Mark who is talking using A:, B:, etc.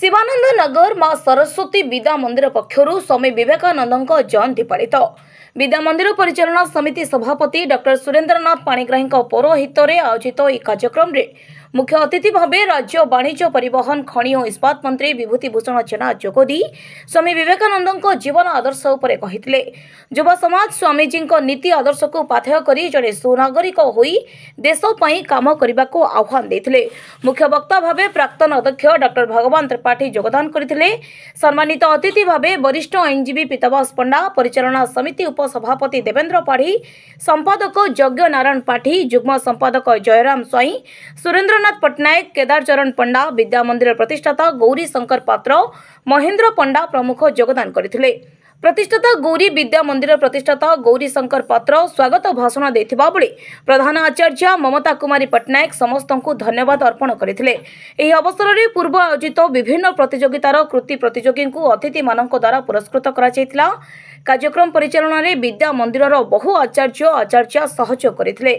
A: शिवानंद नगर मां सरस्वती विद्या मंदिर पक्षरु स्वामी विवेकानंद जयंती पालित। विद्या मंदिर परिचालना समिति सभापति डॉ सुरेंद्रनाथ पाणिग्राही पौरोहित आयोजित यह कार्यक्रम में मुख्य अतिथि भाव राज्य वाणिज्य परिवहन खनि और इस्पात मंत्री विभूतिभूषण जेना जोगदी स्वामी विवेकानंद जीवन आदर्श उपरे कहिथिले। युवा समाज स्वामीजी नीति आदर्श को पाथेय करी जड़े सुनागरिक होई देश पई काम करने को आह्वान देथिले। मुख्य वक्ता भावे प्राक्तन अध्यक्ष डॉ भगवान त्रिपाठी योगदान करथिले। सम्मानित अतिथि भावे वरिष्ठ आईनजीवी पीताम्बर पंडा, परिचालना समिति उपसभापति देवेंद्र पाढ़ी, संपादक यज्ञ नारायण पाठी, युग्म संपादक जयराम स्वाई, सुरेंद्रनाथ पट्टनायक, केदार चरण पंडा, विद्या मंदिर प्रतिष्ठाता गौरी शंकर पात्र, महेंद्र पंडा प्रमुख योगदान करथिले। प्रतिष्ठाता गौरी विद्या मंदिर प्रतिष्ठाता गौरी शंकर पात्र स्वागत भाषण देथिबा बेले प्रधान आचार्य ममता कुमारी पट्टनायक समस्त को धन्यवाद अर्पण करथिले। एही अवसर में पूर्व आयोजित विभिन्न प्रतियोगितार कृति प्रतियोगी को अतिथि मानक द्वारा पुरस्कृत करा जायतिला। कार्यक्रम परिचालन में विद्या मंदिर बहु आचार्य सहयोग करथिले।